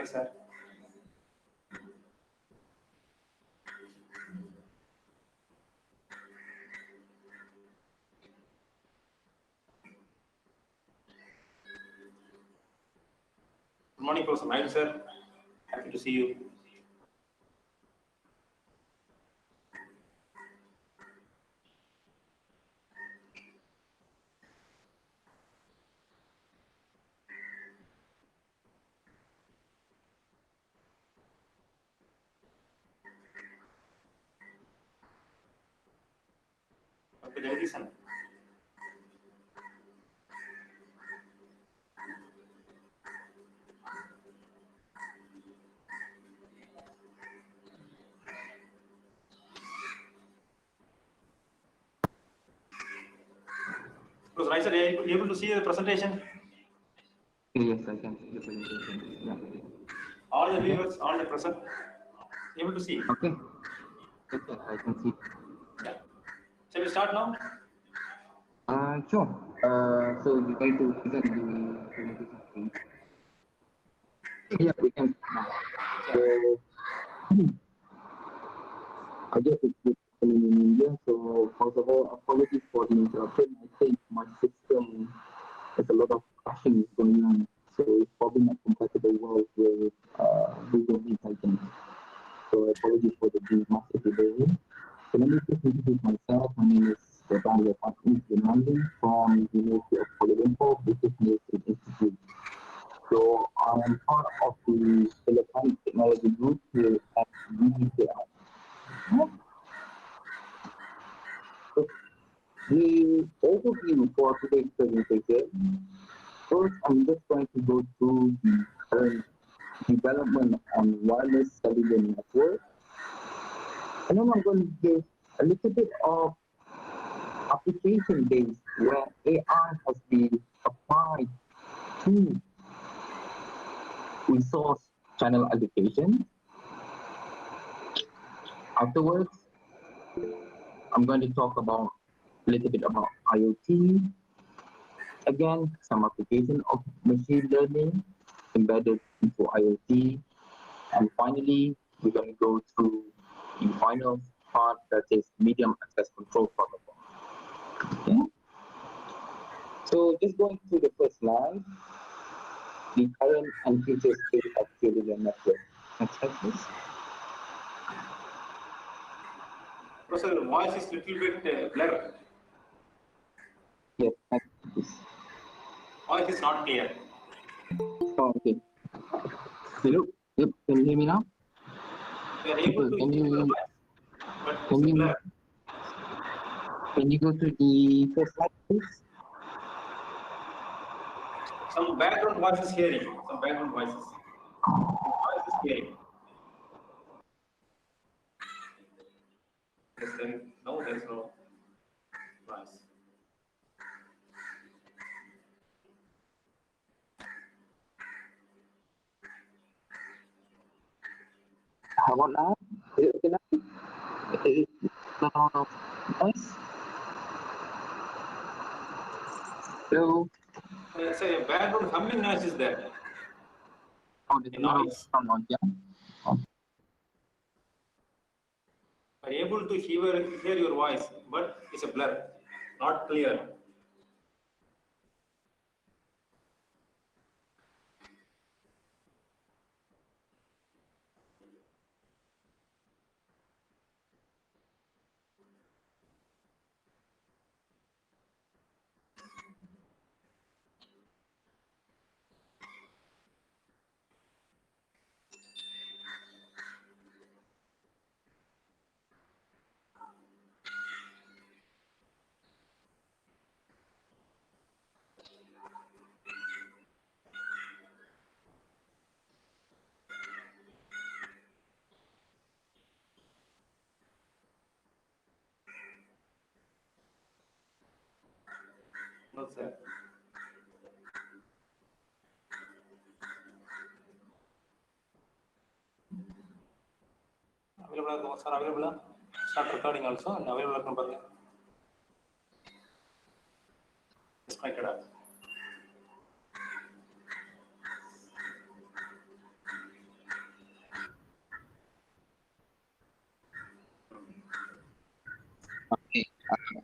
sir. Good morning, Professor Nail, sir. Happy to see you. Okay, listen. Professor Nail, sir, are you able to see the presentation? Yes, I can see the presentation. Yeah. All the viewers, all the present, able to see? Okay. Okay, I can see. Yeah. Shall we start now? Sure. So you're going to present the presentation screen. Yeah, we can now. So I guess it's happening in India. So first of all, apologies for the interruption. I think my system has a lot of crashing going on. So it's probably not compatible well with Google Meet, I think. So apologies for the massive delay. So let me just introduce myself. My name is Dr. Fatih Binandi from the University of Kuala Lumpur Business Medicine Institute. So I am part of the Electronic Technology Group here at HICET. So the overview for today's presentation. First, I'm just going to go through the current development on wireless cellular network, and then I'm going to give a little bit of application base where AI has been applied to resource channel allocation. Afterwards, I'm going to talk about a little bit about IoT. Again, some application of machine learning embedded into IoT. And finally, we're going to go through the final part, that is medium access control protocol. Okay? So just going through the first slide, the current and future state of cellular network. Next slide, please. Professor, your voice is little bit blurred. Yes, next please. Voice is not clear. Oh, okay. Hello. Yep. Can you hear me now? We are able to Can hear your you, voice, but it's blurred. can you go to the first slide, please? Some background voice is hearing. Some background voices. Voice is hearing. Yes, then no, there is no voice. How about now? Is it okay now? Is it not on of noise? Hello? Say a background humming noise is there. Oh, there's A a lot of noise. sound, yeah. Oh. Are able to hear your voice, but it's a blur, not clear. No, sir. Available, sir, available. Start recording also and available. Disconnected.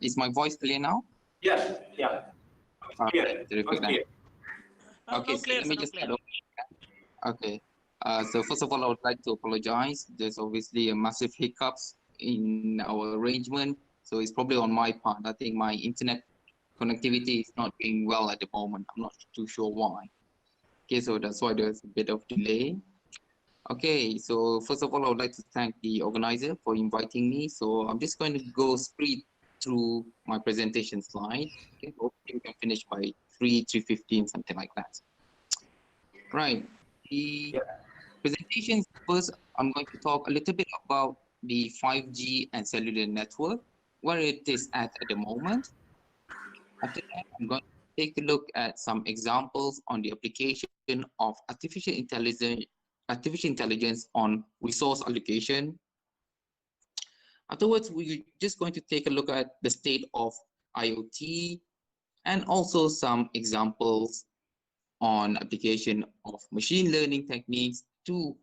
Is my voice clear now? Yeah, yeah. Clear. Terrific. Clear. Okay, so let me just start over. Okay. So first of all, I would like to apologize. There's obviously a massive hiccups in our arrangement. So it's probably on my part. I think my internet connectivity is not doing well at the moment. I'm not too sure why. Okay, so that's why there's a bit of delay. Okay, so first of all, I would like to thank the organizer for inviting me. So I'm just going to go straight through my presentation slide. Okay, hopefully we can finish by 3:15, something like that. Right. The presentations first, I'm going to talk a little bit about the 5G and cellular network, where it is at the moment. After that, I'm going to take a look at some examples on the application of artificial intelligence on resource allocation. Afterwards, we're just going to take a look at the state of IoT and also some examples on application of machine learning techniques to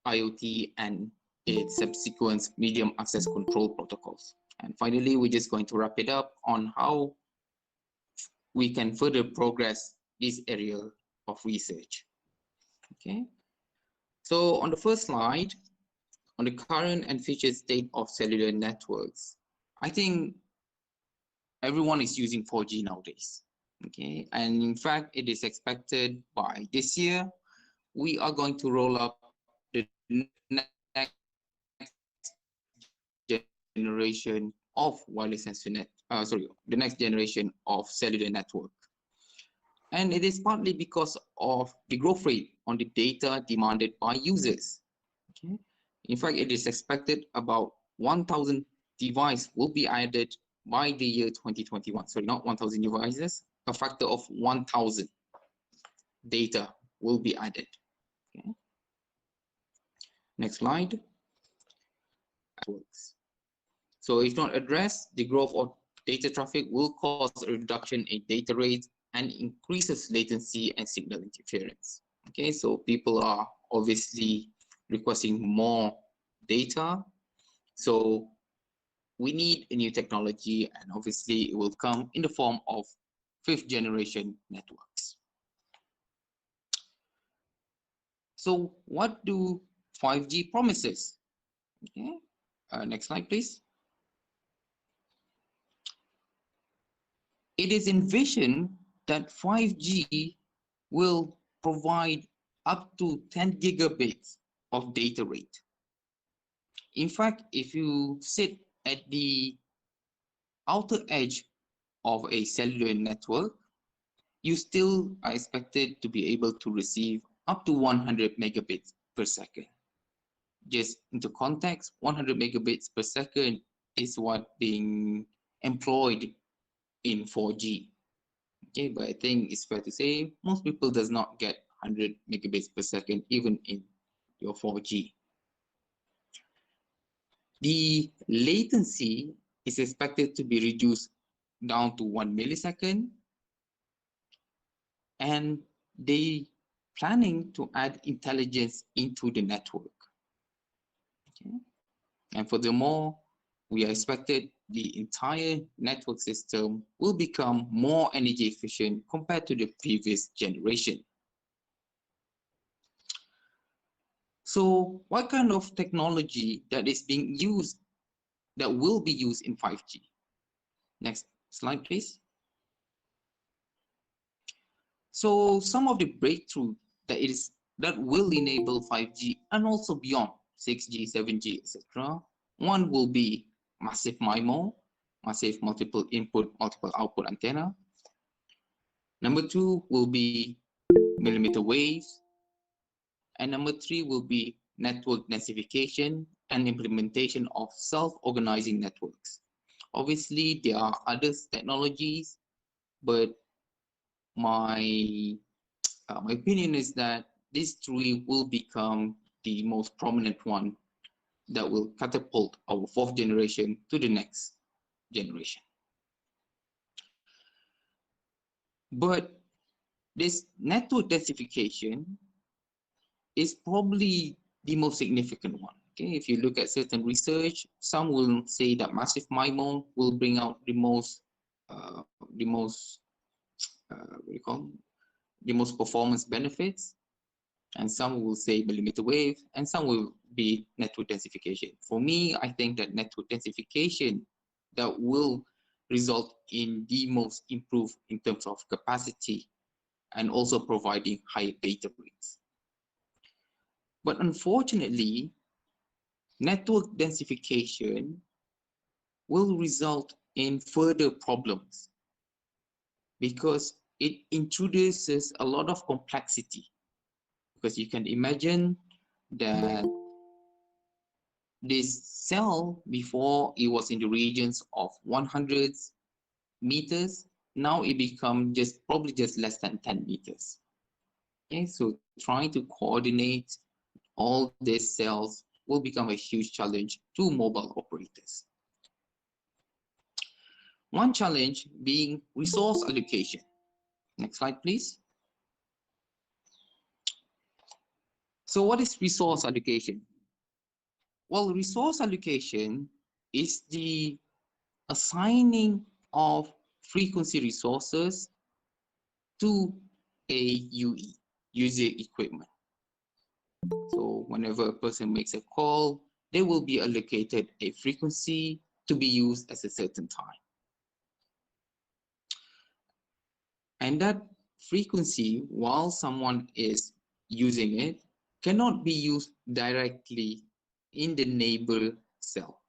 IoT and its subsequent medium access control protocols. And finally, we're just going to wrap it up on how we can further progress this area of research. Okay. So on the first slide, on the current and future state of cellular networks, I think everyone is using 4G nowadays. Okay, and in fact, it is expected by this year, we are going to roll up the next generation of wireless internet, the next generation of cellular network. And it is partly because of the growth rate on the data demanded by users. Okay. In fact, it is expected about 1,000 devices will be added by the year 2021. So not 1,000 devices, a factor of 1,000 data will be added. Okay. Next slide. So if not addressed, the growth of data traffic will cause a reduction in data rates and increases latency and signal interference. Okay, so people are obviously requesting more data. So we need a new technology, and obviously it will come in the form of 5th generation networks. So what do 5G promises? Okay, next slide, please. It is envisioned that 5G will provide up to 10 gigabits of data rate. In fact, if you sit at the outer edge of a cellular network, you still are expected to be able to receive up to 100 megabits per second. Just into context, 100 megabits per second is what being employed in 4G. Okay, but I think it's fair to say most people does not get 100 megabits per second even in your 4G. The latency is expected to be reduced down to 1 millisecond, and they planning to add intelligence into the network. Okay. And furthermore, we are expected the entire network system will become more energy efficient compared to the previous generation. So what kind of technology that is being used, that will be used in 5G? Next slide, please. So some of the breakthrough that will enable 5G and also beyond 6G, 7G, etc. One will be massive MIMO, massive multiple input, multiple output antenna. Number 2 will be millimeter waves. And number 3 will be network densification and implementation of self-organizing networks. Obviously, there are other technologies, but my opinion is that these 3 will become the most prominent one that will catapult our 4th generation to the next generation. But this network densification is probably the most significant one. Okay, if you look at certain research, some will say that massive MIMO will bring out the most what do you call it? The most performance benefits, and some will say millimeter wave, and some will be network densification. For me, I think that network densification that will result in the most improved in terms of capacity and also providing higher data rates. But unfortunately, network densification will result in further problems because it introduces a lot of complexity. Because you can imagine that this cell, before it was in the regions of 100 meters, now it becomes probably just less than 10 meters. Okay, so trying to coordinate all these cells will become a huge challenge to mobile operators. One challenge being resource allocation. Next slide, please. So what is resource allocation? Well, resource allocation is the assigning of frequency resources to a UE, user equipment. So whenever a person makes a call, they will be allocated a frequency to be used at a certain time. And that frequency, while someone is using it, cannot be used directly in the neighbor cell.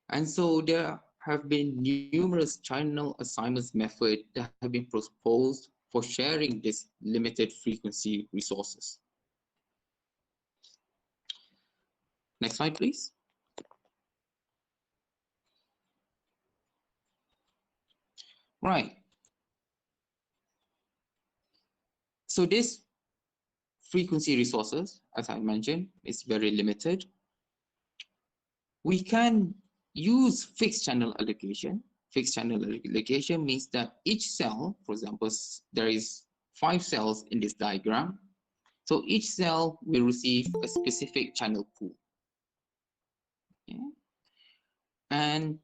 And so there have been numerous channel assignments methods that have been proposed for sharing this limited frequency resources. Next slide, please. Right. So this frequency resources, as I mentioned, is very limited. We can use fixed channel allocation. Fixed channel allocation means that each cell, for example, there is 5 cells in this diagram. So each cell will receive a specific channel pool. Okay. And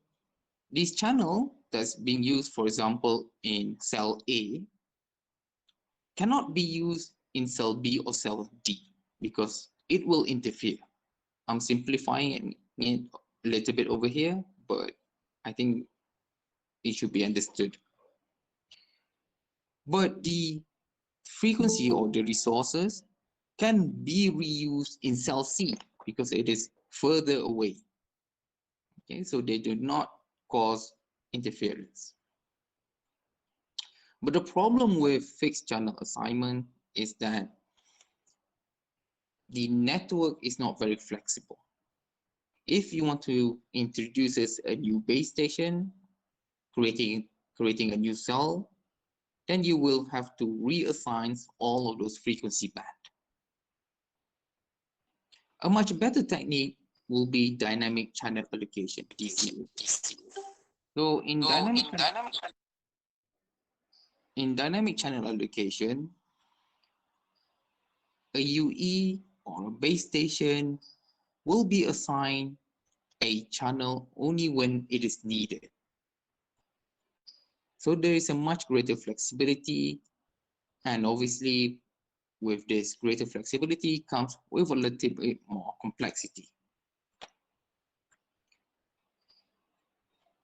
this channel that's being used, for example, in cell A cannot be used in cell B or cell D because it will interfere. I'm simplifying it a little bit over here, but I think it should be understood. But the frequency or the resources can be reused in cell C because it is further away. Okay, so they do not cause interference. But the problem with fixed channel assignment is that the network is not very flexible. If you want to introduce a new base station, creating a new cell, then you will have to reassign all of those frequency bands. A much better technique will be dynamic channel allocation, DCA. So in dynamic channel allocation, a UE or a base station will be assigned a channel only when it is needed. So there is a much greater flexibility, and obviously with this greater flexibility comes with a little bit more complexity.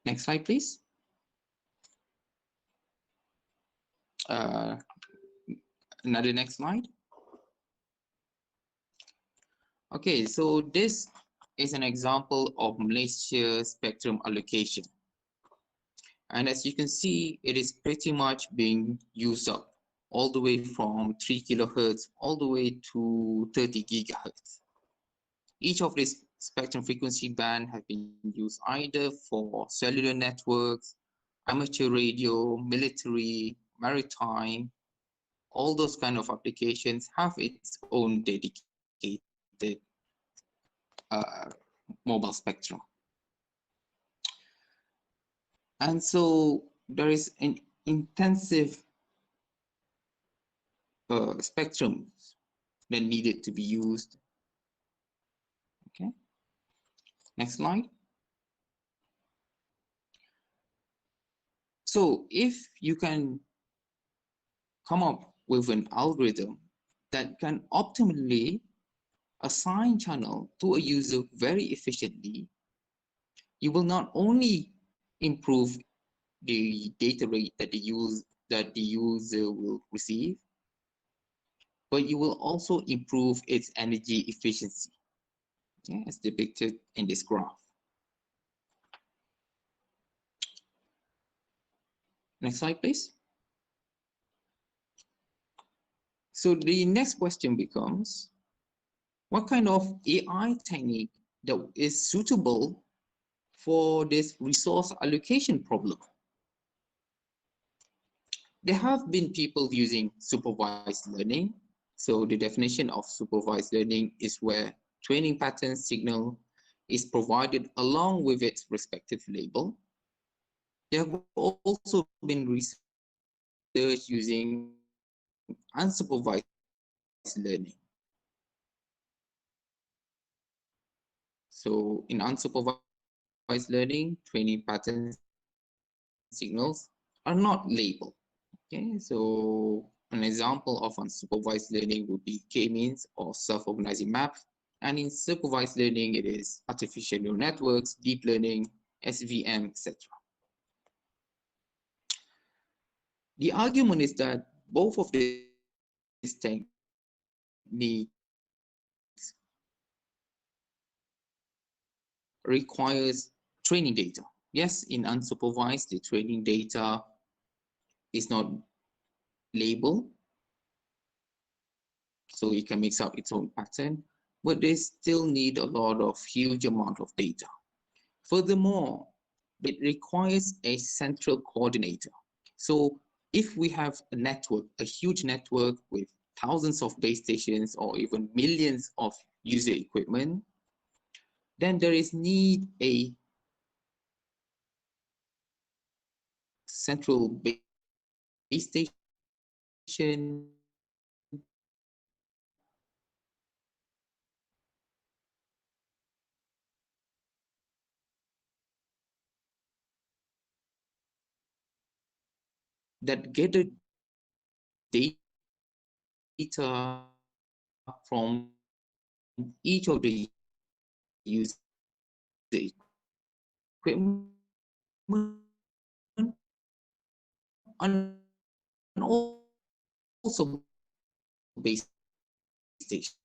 Next slide, please. Another next slide. Okay, so this is an example of Malaysia spectrum allocation. And as you can see, it is pretty much being used up all the way from 3 kilohertz all the way to 30 gigahertz. Each of these spectrum frequency band have been used either for cellular networks, amateur radio, military, maritime. All those kind of applications have its own dedicated mobile spectrum. And so there is an intensive spectrum that needed to be used Okay, next slide. So if you can come up with an algorithm that can optimally assign channel to a user very efficiently, you will not only improve the data rate that the user will receive, but you will also improve its energy efficiency, okay, as depicted in this graph. Next slide, please. So the next question becomes, what kind of AI technique that is suitable for this resource allocation problem? There have been people using supervised learning. So the definition of supervised learning is where training pattern signal is provided along with its respective label. There have also been research using unsupervised learning. So in unsupervised learning, training pattern signals are not labeled. Okay, so an example of unsupervised learning would be K-means or self-organizing maps. And in supervised learning, it is artificial neural networks, deep learning, SVM, etc. The argument is that both of these techniques requires training data. Yes, in unsupervised, the training data is not labeled, so it can mix up its own pattern, but they still need a lot of huge amount of data. Furthermore, it requires a central coordinator. So if we have a network, a huge network with thousands of base stations or even millions of user equipment, then there is need a central base station that gather data from each of the user equipment and also base station.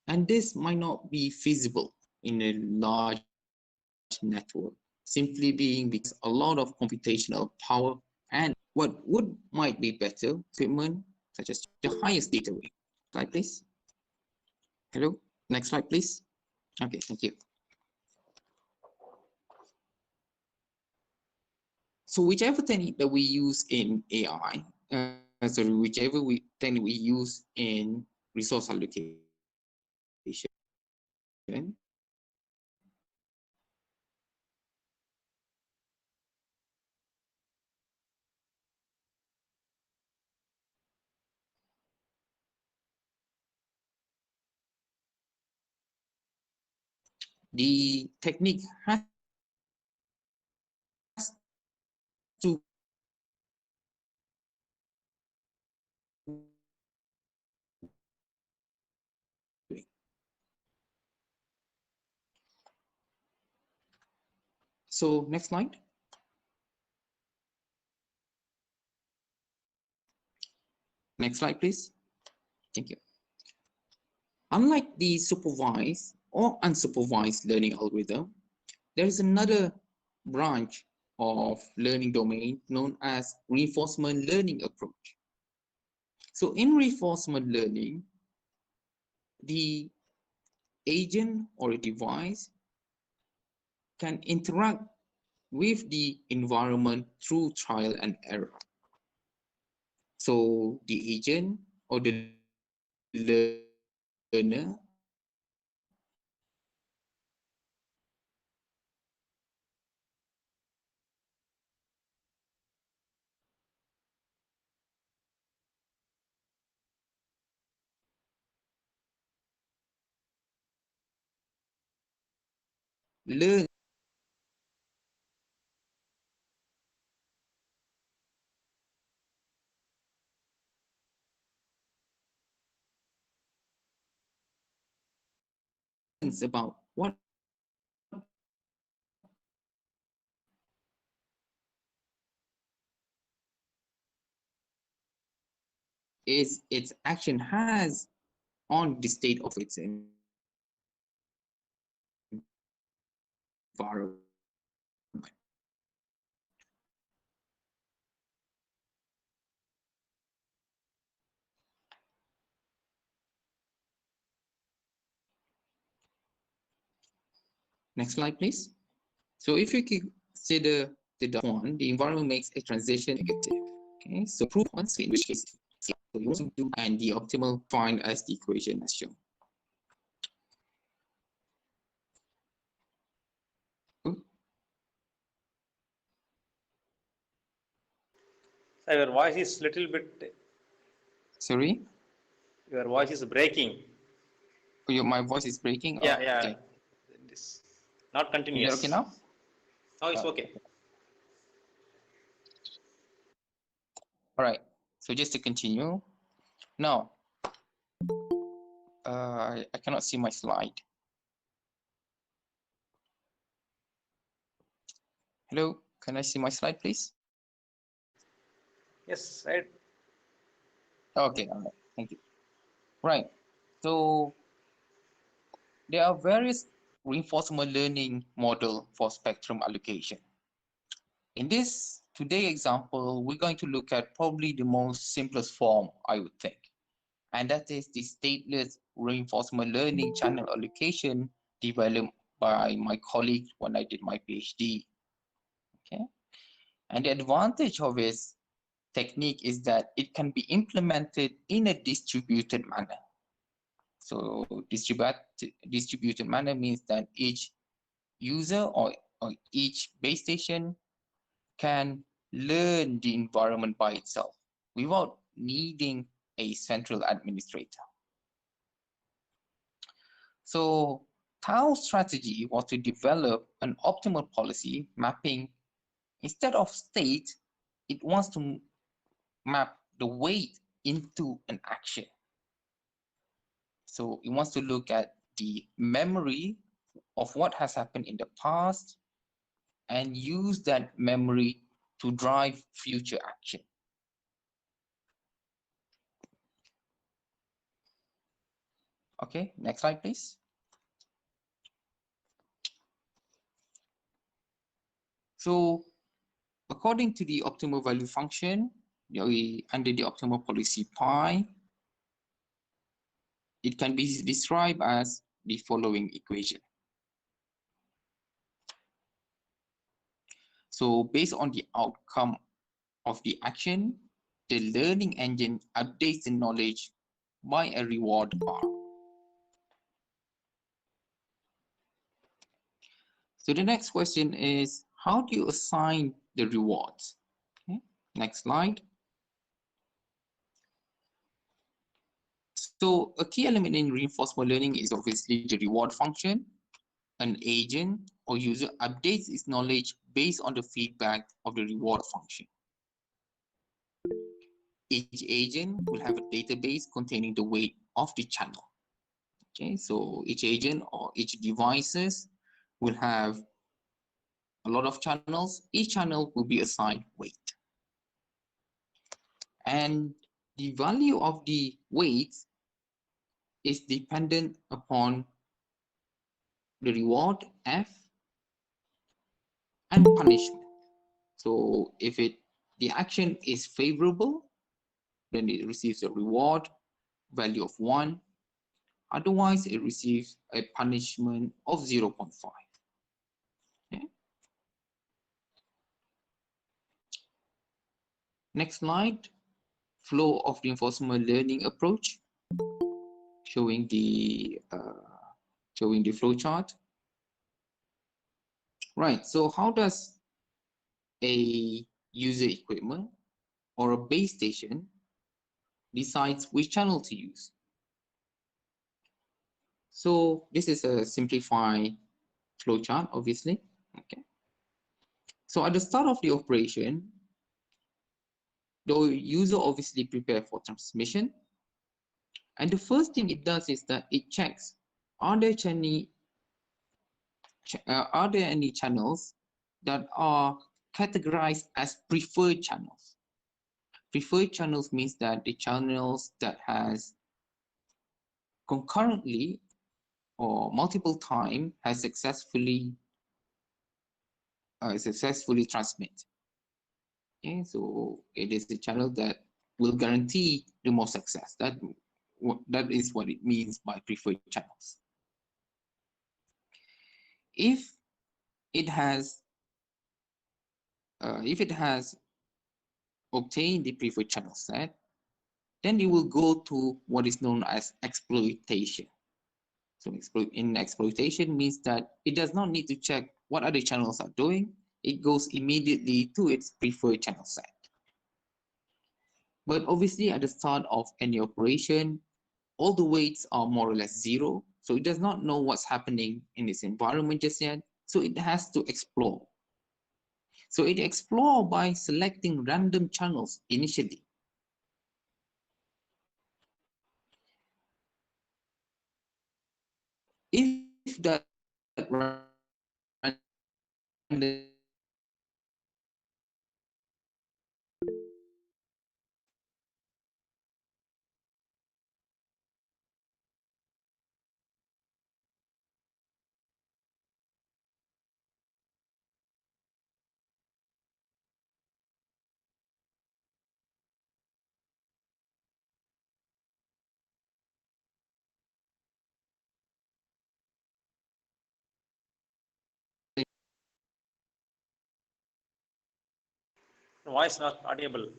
And this might not be feasible in a large network, simply being because a lot of computational power and what might be better equipment, such as the highest data rate. Slide, please. Hello, next slide, please. Okay, thank you. So whichever technique that we use in AI, whichever technique we use in resource allocation, the technique has to so next slide. Next slide, please. Thank you. Unlike the supervised or unsupervised learning algorithm, there is another branch of learning domain known as reinforcement learning approach. So in reinforcement learning, the agent or a device can interact with the environment through trial and error. So the agent or the learner learns about what is its action has on the state of its environment. Next slide, please. So if you consider the one, the environment makes a transition negative. Okay, so proof once, in which case, so you want to do, and the optimal find as the equation as shown. So your voice is little bit. Sorry? Your voice is breaking. Oh, my voice is breaking? Yeah, oh, yeah. Okay. It's not continuous. Is that okay now? Now it's okay. All right. So just to continue. Now, I cannot see my slide. Hello, can I see my slide, please? Yes, right. Okay, all right. Thank you. Right. So there are various reinforcement learning model for spectrum allocation. In this today example, we're going to look at probably the most simplest form, I would think. And that is the stateless reinforcement learning channel allocation developed by my colleague when I did my PhD. Okay. And the advantage of this technique is that it can be implemented in a distributed manner. So distributed manner means that each user or each base station can learn the environment by itself without needing a central administrator. So Tao's strategy was to develop an optimal policy mapping. Instead of state, it wants to map the weight into an action. So it wants to look at the memory of what has happened in the past and use that memory to drive future action. Okay, next slide, please. So according to the optimal value function, under the optimal policy pi, it can be described as the following equation. So based on the outcome of the action, the learning engine updates the knowledge by a reward bar. So the next question is, how do you assign the rewards? Okay, next slide. So a key element in reinforcement learning is obviously the reward function. An agent or user updates its knowledge based on the feedback of the reward function. Each agent will have a database containing the weight of the channel. Okay, so each agent or each devices will have a lot of channels. Each channel will be assigned weight. And the value of the weight is dependent upon the reward F and punishment. So if the action is favorable, then it receives a reward value of 1. Otherwise, it receives a punishment of 0.5. Okay. Next slide, flow of reinforcement learning approach, showing the flow chart. Right, so how does a user equipment or a base station decides which channel to use? So this is a simplified flowchart, obviously. Okay. So at the start of the operation, the user obviously prepare for transmission. And the first thing it does is that it checks, are there any channels that are categorized as preferred channels? Preferred channels means that the channels that has concurrently or multiple time has successfully transmit. Okay, so it is a channel that will guarantee the most success. That is what it means by preferred channels. If it has obtained the preferred channel set, then it will go to what is known as exploitation. So in exploitation means that it does not need to check what other channels are doing. It goes immediately to its preferred channel set. But obviously at the start of any operation, all the weights are more or less zero. So it does not know what's happening in its environment just yet. So it has to explore. So it explores by selecting random channels initially. If that random Voice not audible.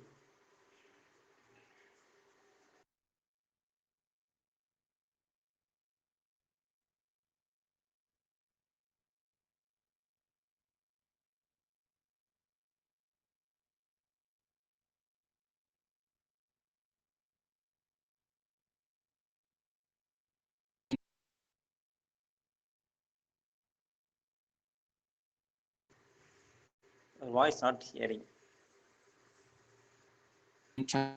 Voice not hearing. channel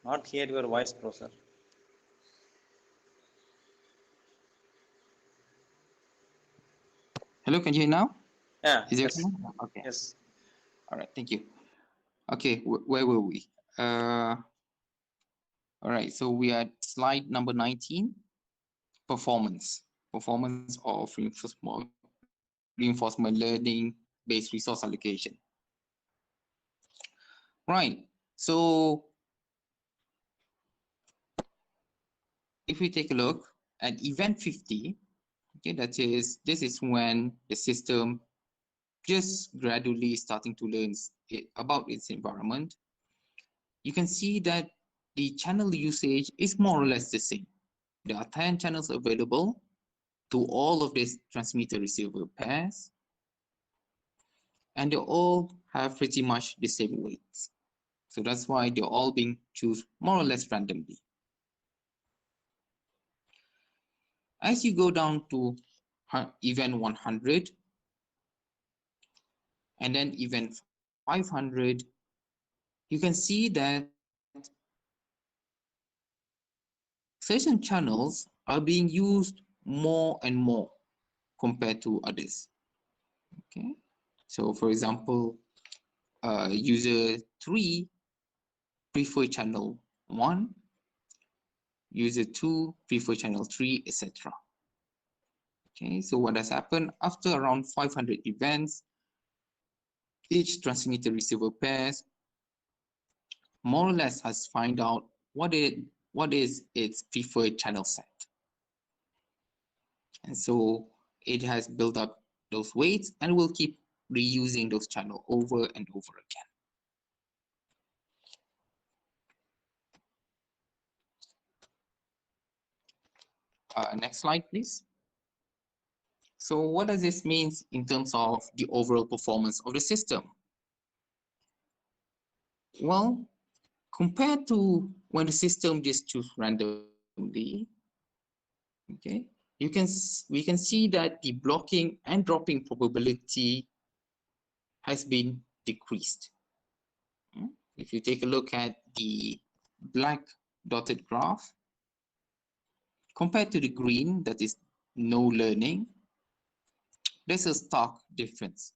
Not hear your voice, Professor. Hello, can you hear now? Yeah. Is it Yes. okay? Okay. Yes. All right. Thank you. Okay. Where were we? All right. So we are at slide number 19. Performance of reinforcement learning based resource allocation. Right. So if we take a look at event 50, okay, this is when the system just gradually starting to learn about its environment. You can see that the channel usage is more or less the same. There are 10 channels available to all of these transmitter-receiver pairs, and they all have pretty much the same weights. So that's why they're all being chosen more or less randomly. As you go down to event 100, and then event 500, you can see that certain channels are being used more and more compared to others. Okay, so for example, user 3 prefer channel 1, user 2 prefer channel 3, etc. Okay, so what has happened after around 500 events, each transmitter receiver pairs more or less has find out what is its preferred channel set. And so it has built up those weights and will keep reusing those channels over and over again. Next slide, please. So what does this mean in terms of the overall performance of the system? Well, compared to when the system just choose randomly, okay, we can see that the blocking and dropping probability has been decreased. If you take a look at the black dotted graph, compared to the green, that is no learning, there's a stark difference.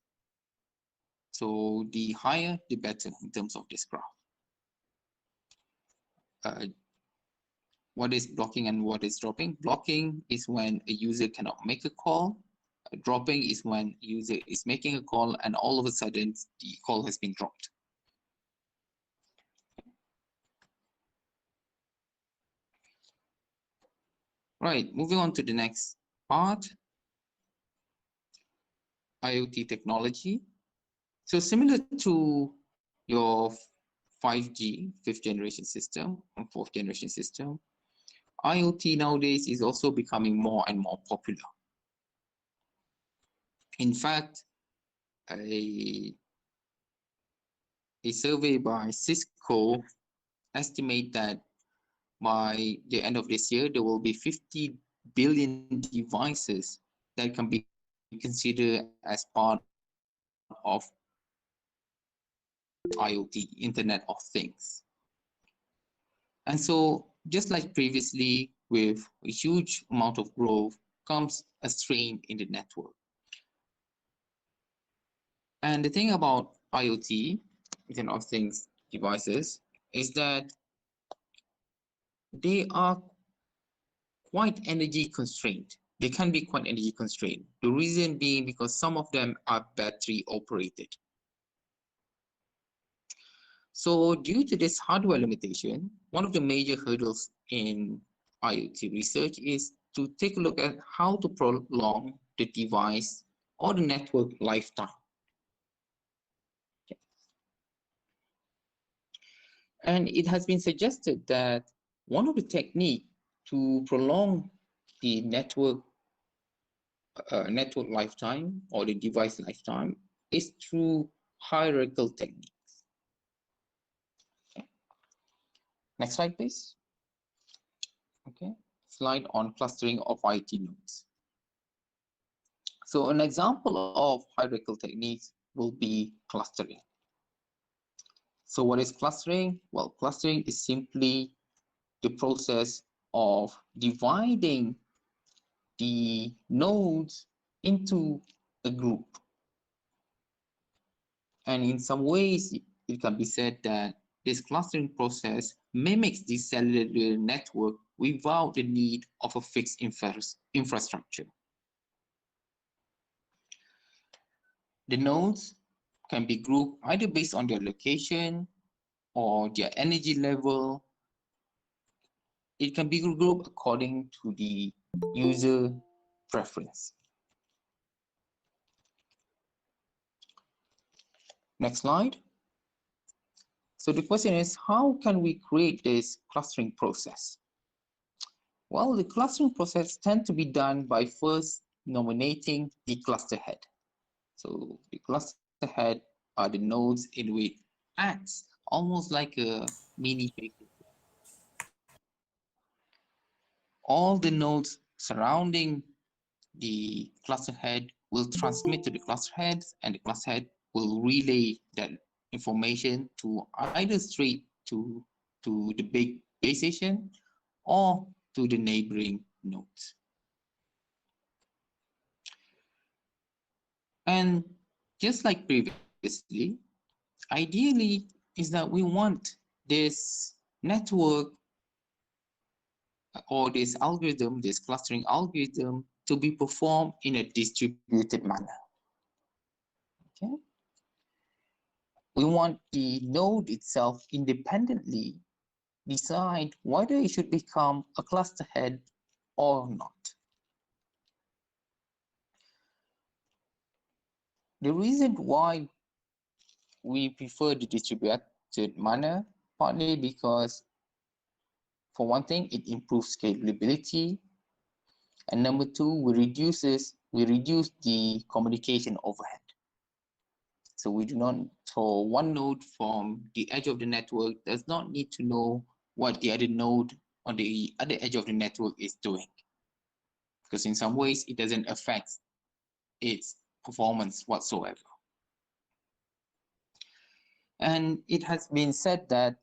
So the higher, the better in terms of this graph. What is blocking and what is dropping? Blocking is when a user cannot make a call. Dropping is when a user is making a call and all of a sudden the call has been dropped. Right, moving on to the next part, IoT technology. So similar to your 5G, fifth generation system and fourth generation system, IoT nowadays is also becoming more and more popular. In fact, a survey by Cisco estimate that by the end of this year, there will be 50 billion devices that can be considered as part of IoT, Internet of Things. And so, just like previously, with a huge amount of growth comes a strain in the network. And the thing about IoT, Internet of Things devices, is that they are quite energy constrained. They can be quite energy constrained. The reason being because some of them are battery operated. So due to this hardware limitation, one of the major hurdles in IoT research is to take a look at how to prolong the device or the network lifetime. Okay. And it has been suggested that one of the techniques to prolong the network lifetime or the device lifetime is through hierarchical techniques. Okay. Next slide, please. Okay, slide on clustering of IoT nodes. So an example of hierarchical techniques will be clustering. So what is clustering? Well, clustering is simply the process of dividing the nodes into a group. And in some ways, it can be said that this clustering process mimics the cellular network without the need of a fixed infrastructure. The nodes can be grouped either based on their location or their energy level. It can be grouped according to the user preference. Next slide. So the question is, how can we create this clustering process? Well, the clustering process tends to be done by first nominating the cluster head. So the cluster head are the nodes in which acts almost like a mini bakery. All the nodes surrounding the cluster head will transmit to the cluster head, and the cluster head will relay that information to either straight to the big base station or to the neighboring nodes. And just like previously, ideally is that we want this network or this algorithm, this clustering algorithm, to be performed in a distributed manner. Okay. We want the node itself independently decide whether it should become a cluster head or not. The reason why we prefer the distributed manner, partly because, for one thing, it improves scalability, and number two, we reduce the communication overhead. So we do not, so one node from the edge of the network does not need to know what the other node on the other edge of the network is doing, because in some ways it doesn't affect its performance whatsoever. And it has been said that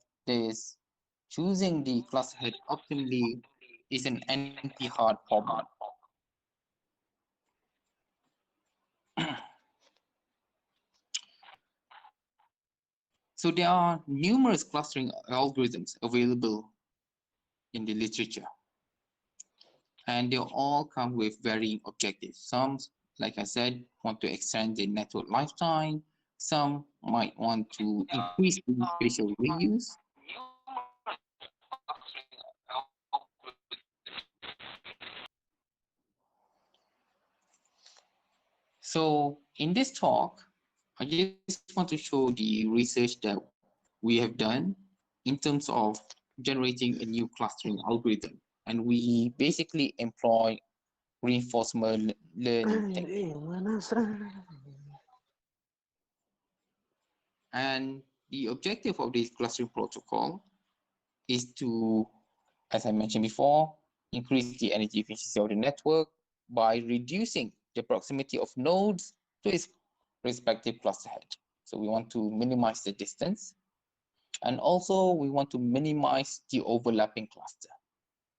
choosing the cluster head optimally is an anti-hard problem. So there are numerous clustering algorithms available in the literature, and they all come with varying objectives. Some, like I said, want to extend the network lifetime. Some might want to increase the spatial reuse. So in this talk, I just want to show the research that we have done in terms of generating a new clustering algorithm. And we basically employ reinforcement learning techniques. And the objective of this clustering protocol is to, as I mentioned before, increase the energy efficiency of the network by reducing the proximity of nodes to its respective cluster head. So we want to minimize the distance, and also we want to minimize the overlapping cluster,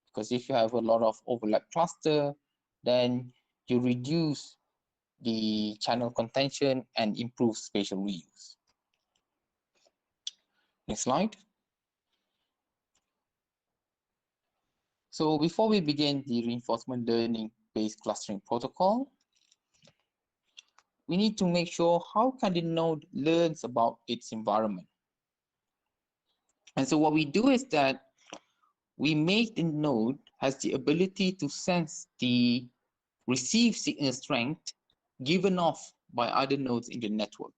because if you have a lot of overlap cluster, then you reduce the channel contention and improve spatial reuse. Next slide. So before we begin the reinforcement learning based clustering protocol, we need to make sure how can the node learns about its environment. And so what we do is that we make the node has the ability to sense the received signal strength given off by other nodes in the network.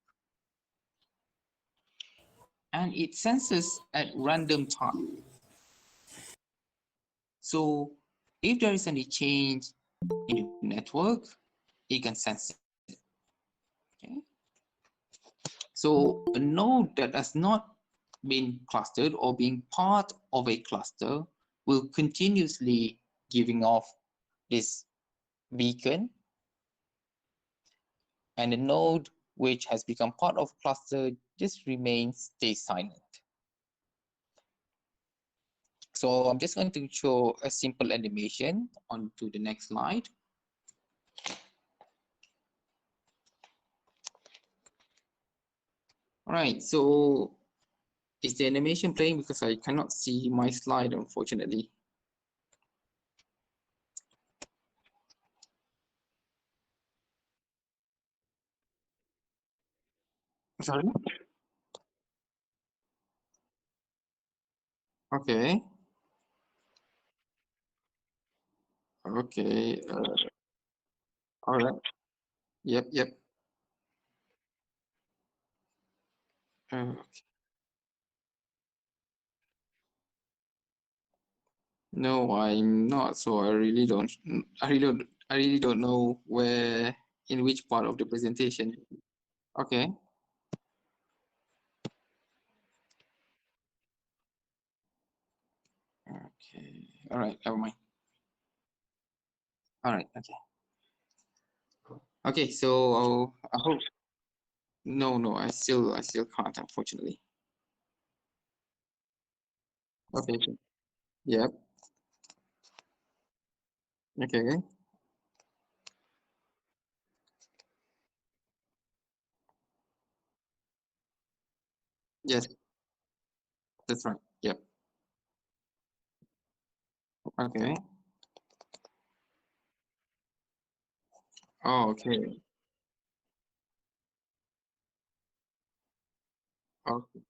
And it senses at random time. So if there is any change in the network, it can sense it. Okay. So a node that has not been clustered or being part of a cluster will continuously giving off this beacon, and a node which has become part of cluster just stays silent. So I'm just going to show a simple animation on to the next slide. All right, so is the animation playing? Because I cannot see my slide, unfortunately. Sorry? Okay. Okay. All right. Yep. Okay. No, I'm not. So I really don't. I really don't know where, in which part of the presentation. Okay. Okay. All right. Never mind. All right. Okay. Okay. So I hope. No. I still can't, unfortunately. Okay. Yep. Okay. Yes, that's right. Yep. Okay. Oh, okay. Okay.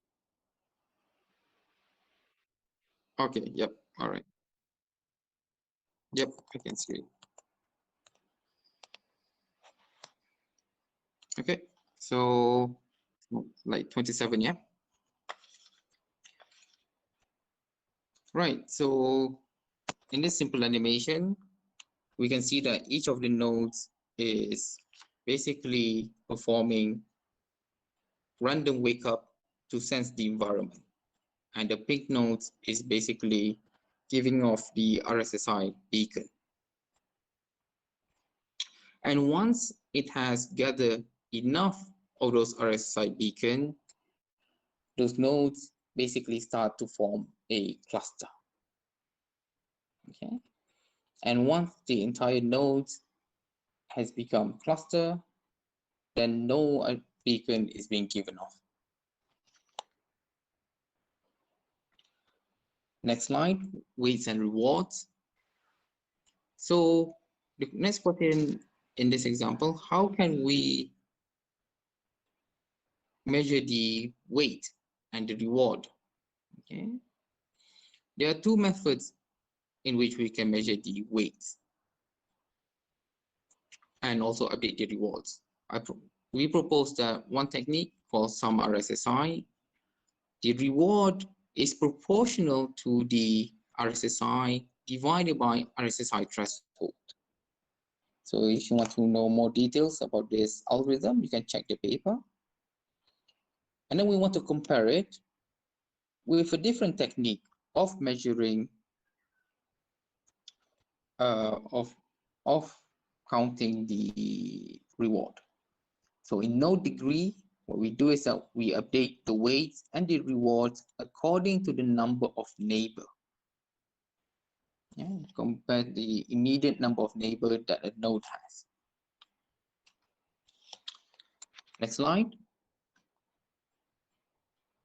Okay. Yep. All right. Yep. I can see. Okay. So like 27, yeah. Right, so in this simple animation, we can see that each of the nodes is basically performing random wake up to sense the environment. And the pink node is basically giving off the RSSI beacon. And once it has gathered enough of those RSSI beacon, those nodes basically start to form a cluster. Okay. And once the entire node has become cluster, then no beacon is being given off. Next slide, weights and rewards. So the next question in this example, how can we measure the weight and the reward? Okay. There are two methods in which we can measure the weights and also update the rewards. We propose that one technique called sum RSSI. The reward is proportional to the RSSI divided by RSSI threshold. So if you want to know more details about this algorithm, you can check the paper. And then we want to compare it with a different technique of measuring of counting the reward. So in node degree, what we do is that we update the weights and the rewards according to the number of neighbor. Yeah, compare the immediate number of neighbor that a node has. Next slide.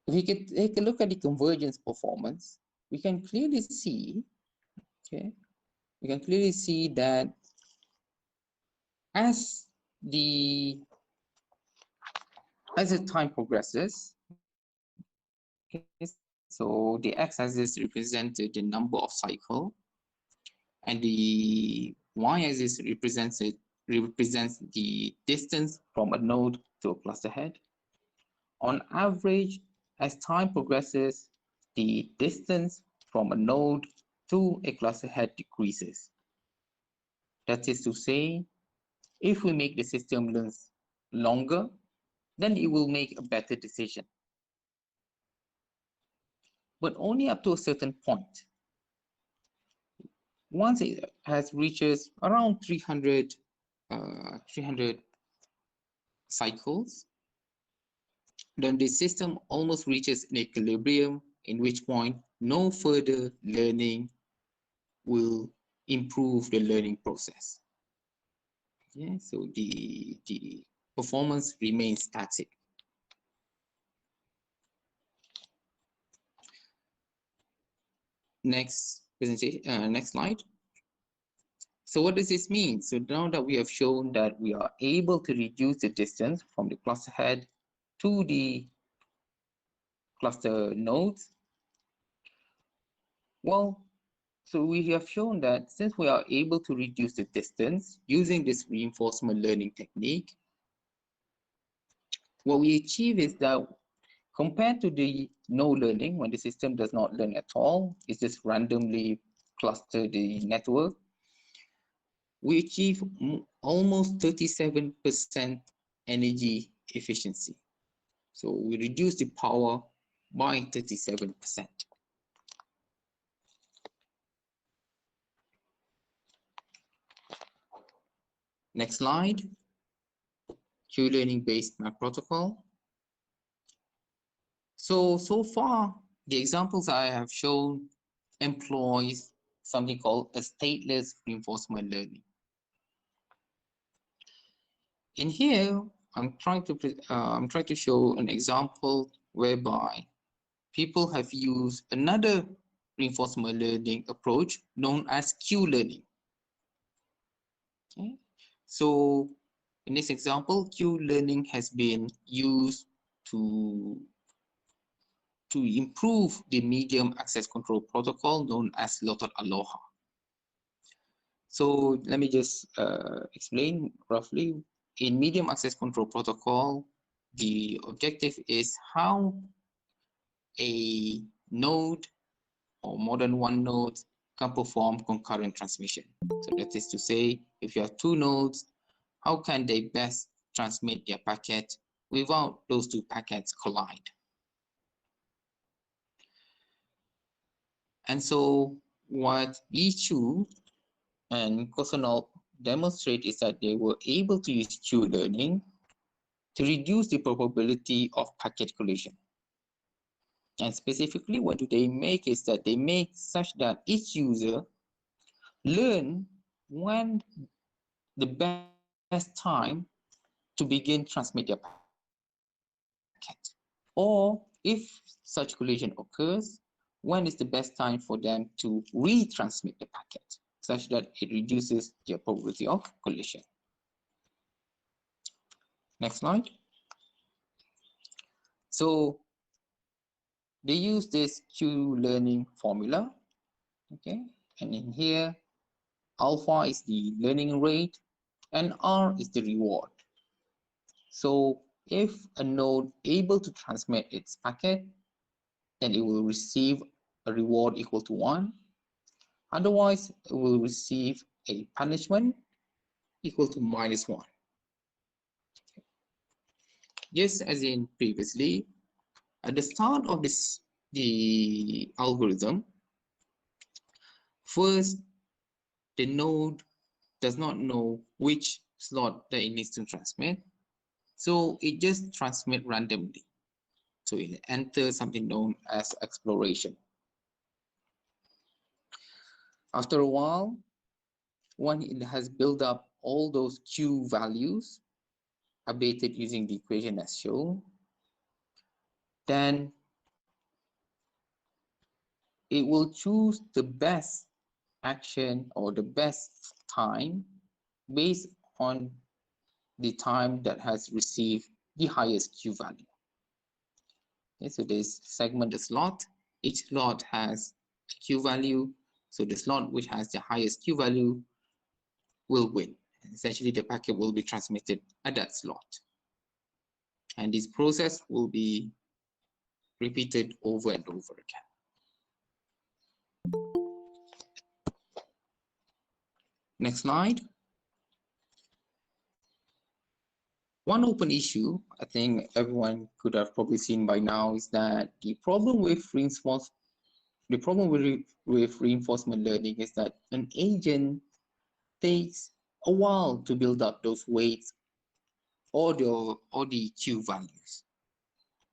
If we can take a look at the convergence performance, we can clearly see, okay, we can clearly see that as the time progresses, okay, so the x-axis represented the number of cycle, and the y-axis represents the distance from a node to a cluster head. On average, as time progresses, the distance from a node to a cluster head decreases. That is to say, if we make the system length longer, then it will make a better decision. But only up to a certain point. Once it has reaches around 300 cycles, then the system almost reaches an equilibrium, in which point no further learning will improve the learning process. Yeah, so the performance remains static. Next presentation, next slide. So what does this mean? So now that we have shown that we are able to reduce the distance from the cluster head to the cluster nodes, well, so we have shown that since we are able to reduce the distance using this reinforcement learning technique, what we achieve is that compared to the no learning, when the system does not learn at all, it's just randomly cluster the network, we achieve almost 37% energy efficiency. So we reduce the power by 37%. Next slide. Q-learning based MAC protocol. So far, the examples I have shown employs something called a stateless reinforcement learning. In here, I'm trying to show an example whereby people have used another reinforcement learning approach known as Q-learning. Okay. So in this example, Q-learning has been used to improve the medium access control protocol known as Lotot Aloha. So let me just explain roughly. In medium access control protocol, the objective is how a node or more than one node can perform concurrent transmission. So that is to say, if you have two nodes, how can they best transmit their packet without those two packets collide? And so what Li Chu and Kosonov demonstrate is that they were able to use queue learning to reduce the probability of packet collision. And specifically, what do they make is that they make such that each user learn when the best time to begin transmit their packet. Or if such collision occurs, when is the best time for them to retransmit the packet, such that it reduces their probability of collision. Next slide. So they use this Q learning formula, okay? And in here, alpha is the learning rate and R is the reward. So if a node able to transmit its packet, then it will receive a reward equal to 1. Otherwise, it will receive a punishment equal to -1. Just as in previously, at the start of the algorithm, first the node does not know which slot that it needs to transmit, so it just transmits randomly. So it enters something known as exploration. After a while, when it has built up all those Q values, updated using the equation as shown, then it will choose the best action or the best time based on the time that has received the highest Q value. Okay, so this segment the slot, each slot has a Q value, so the slot which has the highest Q value will win. Essentially, the packet will be transmitted at that slot. And this process will be repeated over and over again. Next slide. One open issue, I think everyone could have probably seen by now, is that the problem with reinforcement learning is that an agent takes a while to build up those weights or the Q values.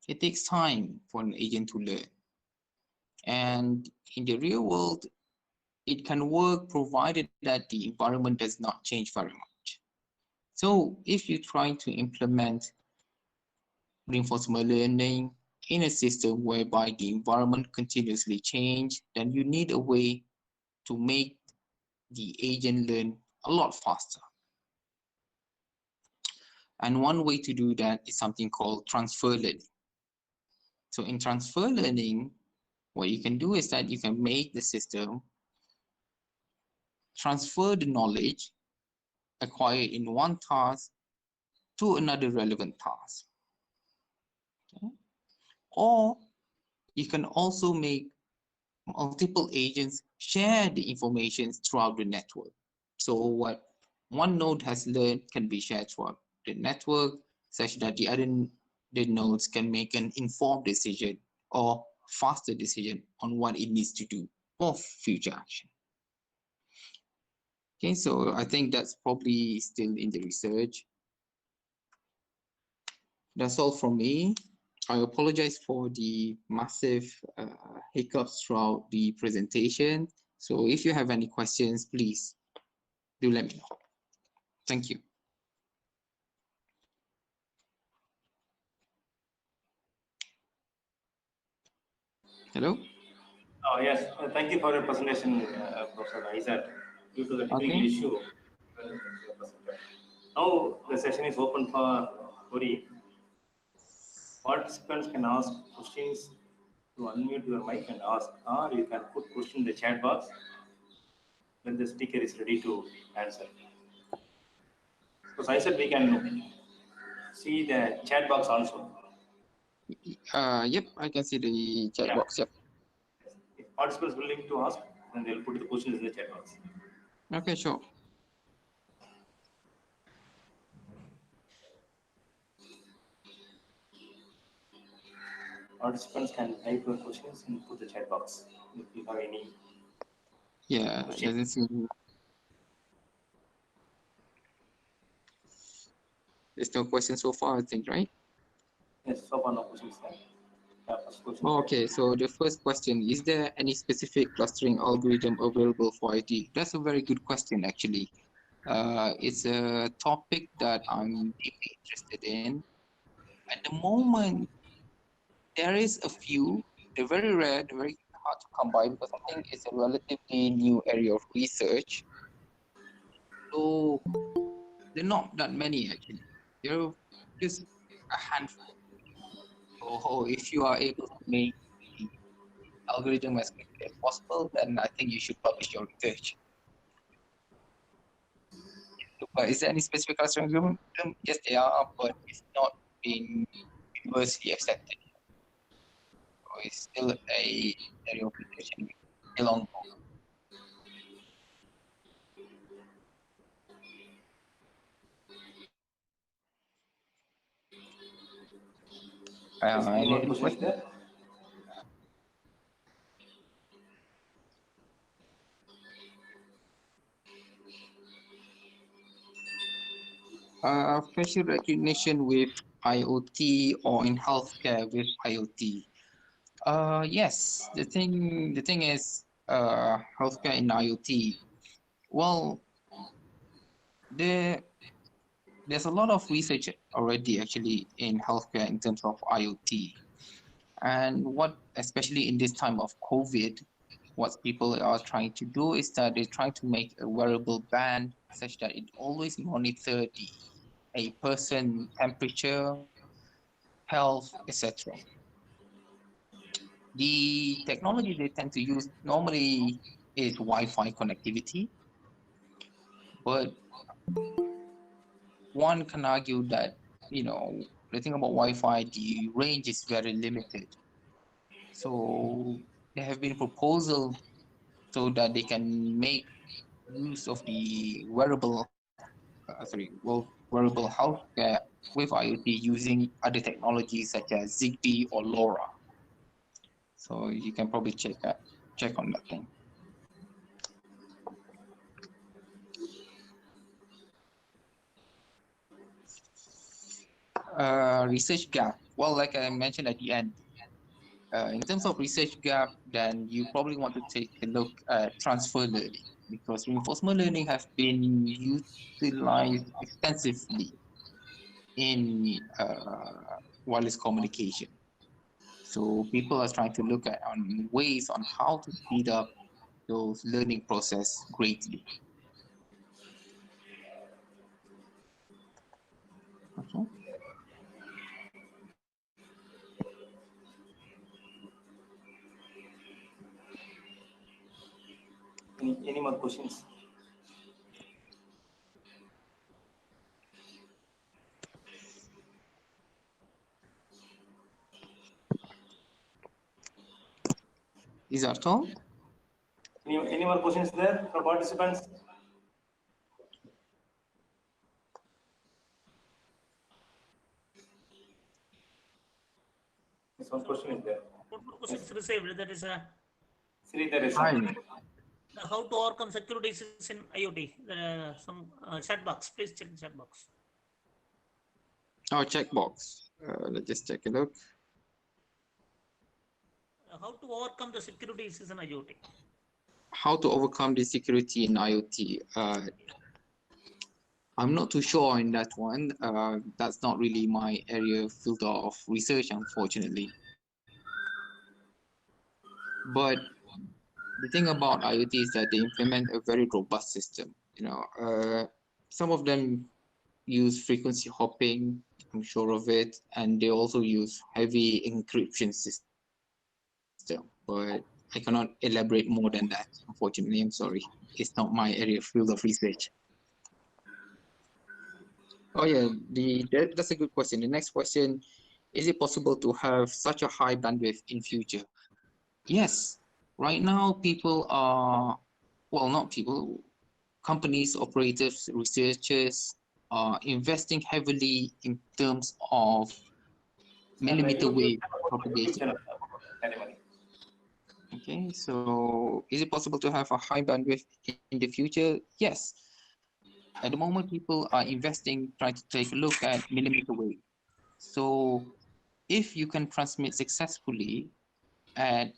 It takes time for an agent to learn. And in the real world, it can work provided that the environment does not change very much. So if you try to implement reinforcement learning in a system whereby the environment continuously changes, then you need a way to make the agent learn a lot faster. And one way to do that is something called transfer learning. So in transfer learning, what you can do is that you can make the system transfer the knowledge acquired in one task to another relevant task. Okay? Or you can also make multiple agents share the information throughout the network. So what one node has learned can be shared throughout the network, such that the nodes can make an informed decision or faster decision on what it needs to do for future action. Okay, so I think that's probably still in the research. That's all from me. I apologize for the massive hiccups throughout the presentation. So if you have any questions, please do let me know. Thank you. Hello? Oh, yes. Thank you for your presentation, Professor HICET. Due to the technical issue, now the session is open for query. Participants can ask questions to unmute your mic and ask, or you can put question in the chat box when the speaker is ready to answer. So HICET, we can see the chat box also. Yep, I can see the chat box. Yep. If participants willing to ask, then they'll put the questions in the chat box. Okay, sure. Participants can type your questions and put the chat box if you have any. Yeah, it doesn't seem. There's no question so far, I think, right? Yes, so far no questions there. Yeah, first question. Okay, so the first question, is there any specific clustering algorithm available for IT? That's a very good question, actually. It's a topic that I'm deeply interested in. At the moment, there is a few. They're very rare, they're very hard to come by because I think it's a relatively new area of research. So there are not that many, actually. There are just a handful. So if you are able to make the algorithm as quickly as possible, then I think you should publish your research. But is there any specific clustering algorithm? Yes, there are, but it's not been universally accepted. So it's still a area of research and still ongoing. Any more Any questions there? Facial recognition with IoT or in healthcare with IoT. Yes, the thing is, healthcare in IoT. Well, there's a lot of research already actually in healthcare in terms of IoT, and what especially in this time of COVID, what people are trying to do is that they're trying to make a wearable band such that it always monitor a person temperature, health, etc. The technology they tend to use normally is Wi-Fi connectivity, but one can argue that, the thing about Wi-Fi, the range is very limited. So there have been proposals so that they can make use of the wearable healthcare with IoT using other technologies such as Zigbee or LoRa. So you can probably check on that thing. Research gap. Well, like I mentioned at the end, in terms of research gap, then you probably want to take a look at transfer learning because reinforcement learning have been utilized extensively in wireless communication. So people are trying to look at ways on how to speed up those learning process greatly. Okay. Any more questions? Is that all? Any more questions there for participants? This one question is there. One more question is received. That is Sri, there is Hi. how to overcome security issues in IoT. Some chat box. Please check the chat box. Oh, checkbox. Let's just take a look. How to overcome the security issues in IoT. How to overcome the security in IoT. I'm not too sure in that one. That's not really my area field of research, unfortunately. But the thing about IoT is that they implement a very robust system. Some of them use frequency hopping, I'm sure of it, and they also use heavy encryption system. But I cannot elaborate more than that, unfortunately. I'm sorry. It's not my area field of research. Oh yeah, that's a good question. The next question, is it possible to have such a high bandwidth in future? Yes. Right now, people are, well, not people, companies, operators, researchers are investing heavily in terms of And millimeter YouTube, wave YouTube propagation. channel, anyway. Okay, so is it possible to have a high bandwidth in the future? Yes. At the moment, people are investing, trying to take a look at millimeter wave. So if you can transmit successfully at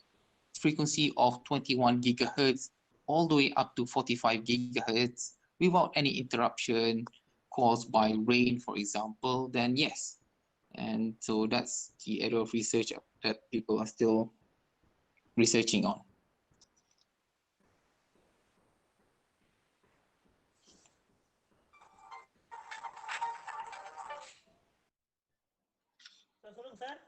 frequency of 21 gigahertz all the way up to 45 gigahertz without any interruption caused by rain, for example, then yes. And so that's the area of research that people are still researching on. சொல்லுங்க sir